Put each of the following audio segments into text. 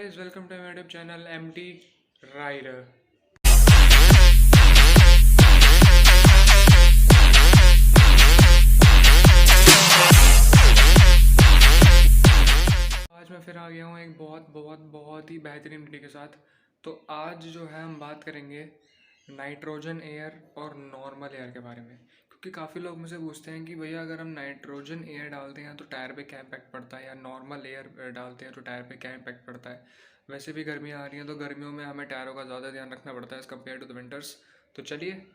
guys, welcome to my YouTube channel MT Rider। आज मैं फिर आ गया हूँ एक बहुत ही बेहतरीन वीडियो के साथ। तो आज जो है हम बात करेंगे नाइट्रोजन एयर और नॉर्मल एयर के बारे में, क्योंकि काफ़ी लोग मुझसे पूछते हैं कि भैया अगर हम नाइट्रोजन एयर डालते हैं तो टायर पे क्या इम्पैक्ट पड़ता है, या नॉर्मल एयर डालते हैं तो टायर पे क्या इम्पैक्ट पड़ता है। वैसे भी गर्मियाँ आ रही हैं तो गर्मियों में हमें टायरों का ज़्यादा ध्यान रखना पड़ता है as compare to the winters. तो चलिए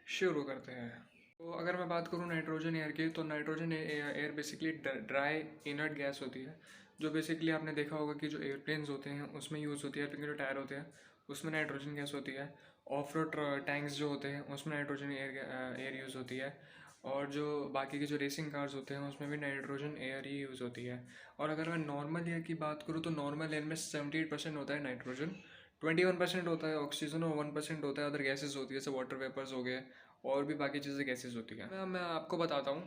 शुरू करते हैं। तो अगर मैं बात करूँ नाइट्रोजन एयर की, तो nitrogen air basically dry inert gas होती है, जो बेसिकली आपने देखा होगा कि जो एयरप्लेन्स होते हैं उसमें यूज़ होती है, क्योंकि जो टायर होते हैं उसमें नाइट्रोजन गैस होती है। ऑफ रोड टैंक्स जो होते हैं उसमें नाइट्रोजन एयर यूज़ होती है, और जो बाकी के जो रेसिंग कार्स होते हैं उसमें भी नाइट्रोजन एयर ही यूज़ होती है। और अगर मैं नॉर्मल एयर की बात करूँ तो नॉर्मल एयर में 78% होता है नाइट्रोजन, 21% होता है ऑक्सीजन और 1% होता है अदर गैसेज होती है, जैसे वाटर वेपर्स हो गए और भी बाकी चीज़ें गैसेज होती हैं। मैं आपको बताता हूँ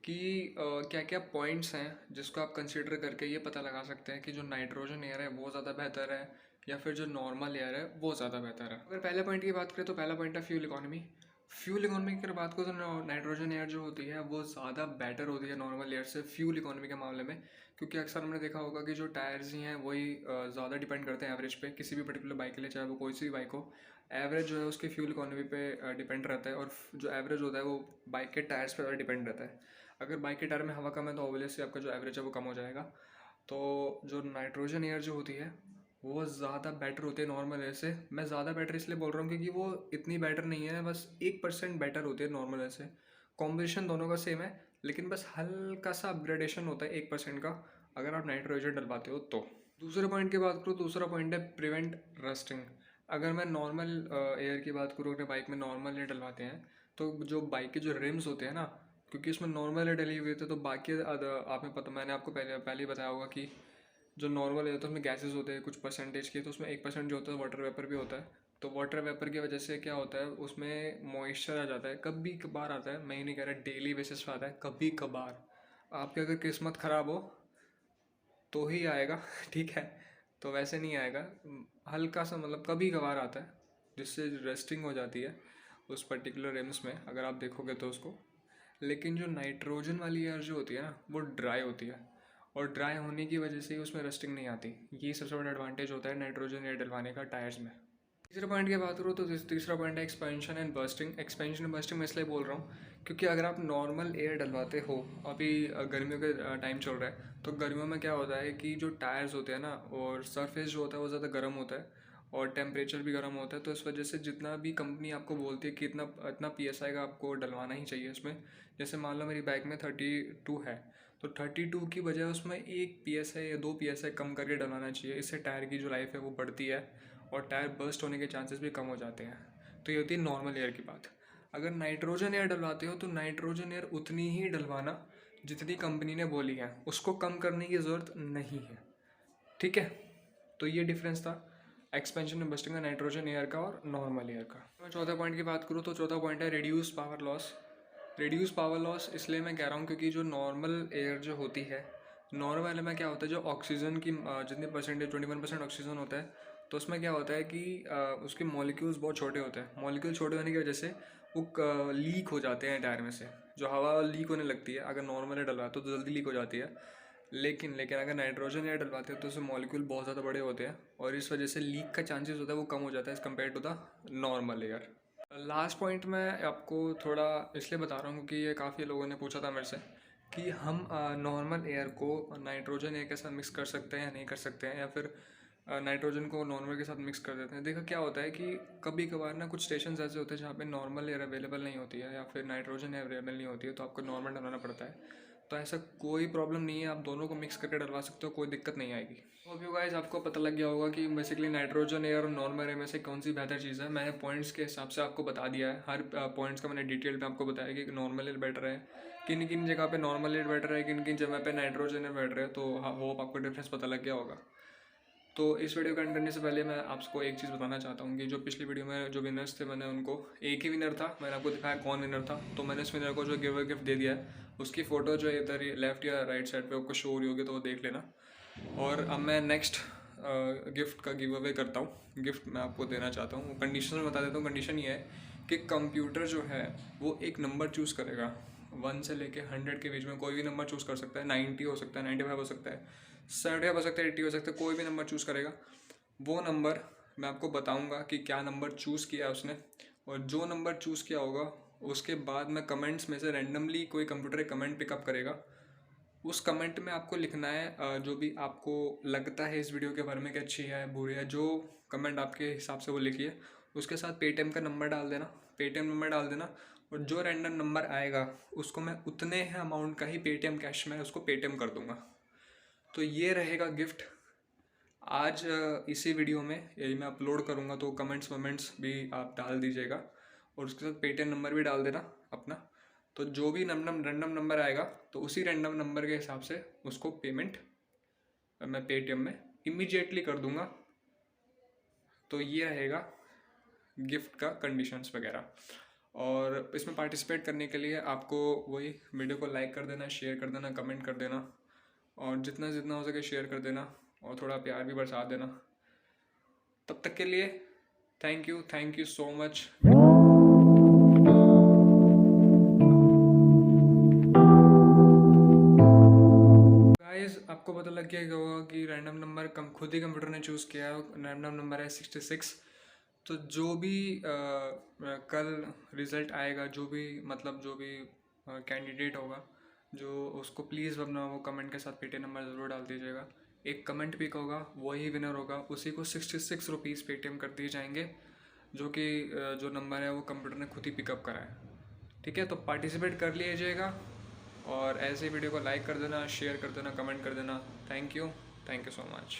कि क्या क्या पॉइंट्स हैं जिसको आप कंसिडर करके ये पता लगा सकते हैं कि जो नाइट्रोजन एयर है वो ज़्यादा बेहतर है या फिर जो नॉर्मल एयर है वो ज़्यादा बेहतर है। अगर पहले पॉइंट की बात करें तो पहला पॉइंट है फ्यूल इकोनॉमी। फ्यूल इकोनॉमी की अगर बात करो तो नाइट्रोजन एयर जो होती है वो ज़्यादा बेटर होती है नॉर्मल एयर से फ्यूल इकोनॉमी के मामले में, क्योंकि अक्सर हमने देखा होगा कि जो टायर्स ही हैं वही ज़्यादा डिपेंड करते हैं एवरेज पे किसी भी पर्टिकुलर बाइक के लिए, चाहे वो कोई सी भी बाइक हो। एवरेज जो है उसकी फ्यूल इकोनॉमी पे डिपेंड रहता है, और जो एवरेज होता है वो बाइक के टायर्स पर ज़्यादा डिपेंड रहता है। अगर बाइक के टायर में हवा कम है तो ऑब्वियसली आपका जो एवरेज है वो कम हो जाएगा। तो जो नाइट्रोजन एयर जो होती है वो ज़्यादा बेटर होती है नॉर्मल एयर से। मैं ज़्यादा बेटर इसलिए बोल रहा हूँ क्योंकि वो इतनी बेटर नहीं है, बस 1% बेटर होती है नॉर्मल एयर से। कॉम्बिनेशन दोनों का सेम है, लेकिन बस हल्का सा अपग्रेडेशन होता है 1% का अगर आप नाइट्रोजन डलवाते हो तो। दूसरे पॉइंट की बात करूँ, दूसरा पॉइंट है प्रिवेंट रस्टिंग। अगर मैं नॉर्मल एयर की बात करूँ, अगर बाइक में नॉर्मल एयर डलवाते हैं तो जो बाइक के जो रिम्स होते हैं ना, क्योंकि इसमें नॉर्मल एयर डली हुई थी तो बाकी आपने पता, मैंने आपको पहले ही बताया होगा कि जो नॉर्मल एयर तो उसमें गैसेस होते हैं कुछ परसेंटेज के, तो उसमें 1% जो होता है वाटर वेपर भी होता है। तो वाटर वेपर की वजह से क्या होता है उसमें मॉइस्चर आ जाता है, कभी कभार आता है, मैं ही नहीं कह रहा डेली बेसिस पे आता है, कभी कभार। आपकी अगर किस्मत ख़राब हो तो ही आएगा ठीक है, तो वैसे नहीं आएगा। हल्का सा मतलब कभी कभार आता है, जिससे रेस्टिंग हो जाती है उस पर्टिकुलर रिम्स में अगर आप देखोगे तो उसको। लेकिन जो नाइट्रोजन वाली एयर जो होती है ना वो ड्राई होती है, और ड्राई होने की वजह से ही उसमें रस्टिंग नहीं आती। ये सबसे बड़ा एडवांटेज होता है नाइट्रोजन एयर डलवाने का टायर्स में। तीसरे पॉइंट की बात करूँ तो तीसरा पॉइंट है expansion and bursting. Expansion and bursting मैं इसलिए बोल रहा हूँ क्योंकि अगर आप नॉर्मल एयर डलवाते हो, अभी गर्मियों के टाइम चल रहा है, तो गर्मियों में क्या होता है कि जो टायर्स होते हैं ना और सरफेस जो होता है वो ज़्यादा गर्म होता है और टेम्परेचर भी गर्म होता है। तो इस वजह से जितना भी कंपनी आपको बोलती है कि इतना इतना PSI का आपको डलवाना ही चाहिए इसमें, जैसे मान लो मेरी बाइक में 32 है तो 32 की बजाय उसमें 1 PSI या 2 PSI कम करके डलवाना चाहिए। इससे टायर की जो लाइफ है वो बढ़ती है और टायर बर्स्ट होने के चांसेस भी कम हो जाते हैं। तो ये होती है नॉर्मल एयर की बात। अगर नाइट्रोजन एयर डलवाते हो तो नाइट्रोजन एयर उतनी ही डलवाना जितनी कंपनी ने बोली है, उसको कम करने की ज़रूरत नहीं है, ठीक है। तो ये डिफरेंस था एक्सपेंशन एंड बस्टिंग का नाइट्रोजन एयर का और नॉर्मल एयर का। मैं चौथा पॉइंट की बात करूँ तो चौथा पॉइंट है reduce power loss. Reduce power loss इसलिए मैं कह रहा हूँ क्योंकि जो नॉर्मल एयर जो होती है, नॉर्मल में क्या होता है, जो ऑक्सीजन की जितनी परसेंटेज 21% ऑक्सीजन होता है, तो उसमें क्या होता है कि उसके मॉलिक्यूल्स बहुत छोटे होते हैं। मॉलिक्यूल छोटे होने की वजह से वो लीक हो जाते हैं टायर में से, जो हवा लीक होने लगती है अगर नॉर्मल एयर डलवाते तो जल्दी लीक हो जाती है। लेकिन अगर नाइट्रोजन एयर डलवाते हैं तो उसमें मॉलिक्यूल बहुत ज़्यादा बड़े होते हैं और इस वजह से लीक का चांसेस होता है वो कम हो जाता है as compare to the normal air. Last point मैं आपको थोड़ा इसलिए बता रहा हूँ क्योंकि ये काफ़ी लोगों ने पूछा था मेरे से कि हम नॉर्मल एयर को नाइट्रोजन एयर के साथ मिक्स कर सकते हैं या नहीं कर सकते हैं, या फिर नाइट्रोजन को नॉर्मल के साथ मिक्स कर देते हैं। देखो क्या होता है कि कभी कभार ना कुछ स्टेशन ऐसे होते हैं जहाँ पे नॉर्मल एयर अवेलेबल नहीं होती है या फिर नाइट्रोजन एयर अवेलेबल नहीं होती है, तो आपको नॉर्मल डलवाना पड़ता है। तो ऐसा कोई प्रॉब्लम नहीं है, आप दोनों को मिक्स करके डलवा सकते हो, कोई दिक्कत नहीं आएगी। तो अभी गाइस आपको पता लग गया होगा कि बेसिकली नाइट्रोजन एयर और नॉर्मल एयर में से कौन सी बेहतर चीज़ है। मैंने पॉइंट्स के हिसाब से आपको बता दिया है, हर पॉइंट्स का मैंने डिटेल पे आपको बताया कि नॉर्मल एयर बेटर है, किन किन जगह पे नॉर्मल एयर बेटर है, किन किन जगह पे नाइट्रोजन एयर बेटर है। तो हाँ, वो आपको डिफरेंस पता लग गया होगा। तो इस वीडियो को एंड करने से पहले मैं आपको एक चीज़ बताना चाहता हूँ कि जो पिछली वीडियो में जो विनर्स थे, मैंने उनको एक ही विनर था, मैंने आपको दिखाया कौन विनर था। तो मैंने इस विनर को जो गिफ्ट दे दिया है उसकी फ़ोटो जो इधर लेफ्ट या राइट साइड पे आपको शो हो रही होगी, तो वो देख लेना। और अब मैं नेक्स्ट गिफ्ट का गिव अवे करता हूँ। गिफ्ट मैं आपको देना चाहता हूँ। कंडीशन बता देता हूँ। कंडीशन ये है कि कंप्यूटर जो है वो एक नंबर चूज़ करेगा 1 से लेके 100 के बीच में। कोई भी नंबर चूज़ कर सकता है। 90 हो सकता है, 95 हो सकता है, 75 हो सकता है, 80 हो सकता है। कोई भी नंबर चूज़ करेगा। वो नंबर मैं आपको बताऊंगा कि क्या नंबर चूज़ किया है उसने, और जो नंबर चूज़ किया होगा उसके बाद मैं कमेंट्स में से रैंडमली कोई कंप्यूटर एक कमेंट पिकअप करेगा। उस कमेंट में आपको लिखना है जो भी आपको लगता है इस वीडियो के बारे में कि अच्छी है बुरी है, जो कमेंट आपके हिसाब से वो लिखिए। उसके साथ पेटीएम का नंबर डाल देना, पेटीएम नंबर डाल देना, और जो रैंडम नंबर आएगा उसको मैं उतने ही अमाउंट का ही पेटीएम कैश में उसको पेटीएम कर दूंगा। तो ये रहेगा गिफ्ट। आज इसी वीडियो में यही मैं अपलोड करूँगा, तो कमेंट्स वमेंट्स भी आप डाल दीजिएगा और उसके साथ पेटीएम नंबर भी डाल देना अपना। तो जो भी रैंडम नंबर आएगा तो उसी रैंडम नंबर के हिसाब से उसको पेमेंट मैं पेटीएम में इमीडिएटली कर दूंगा। तो ये रहेगा गिफ्ट का कंडीशंस वगैरह। और इसमें पार्टिसिपेट करने के लिए आपको वही वीडियो को लाइक कर देना, शेयर कर देना, कमेंट कर देना, और जितना जितना हो सके शेयर कर देना, और थोड़ा प्यार भी बरसा देना। तब तक के लिए thank you so much. Guys, आपको पता लग गया होगा कि रैंडम नंबर खुद ही कंप्यूटर ने चूज़ किया है। रैंडम नंबर है 66। तो जो भी कल रिज़ल्ट आएगा, जो भी कैंडिडेट होगा, जो उसको प्लीज़ अपना वो कमेंट के साथ पेटीएम नंबर ज़रूर डाल दीजिएगा। एक कमेंट पिक होगा, वही विनर होगा। उसी को 66 रुपीज़ पेटीएम कर दिए जाएंगे, जो कि जो नंबर है वो कंप्यूटर ने खुद ही पिकअप करा है। ठीक है, तो पार्टिसिपेट कर लीजिएगा, और ऐसे वीडियो को लाइक कर देना, शेयर कर देना, कमेंट कर देना। Thank you so much.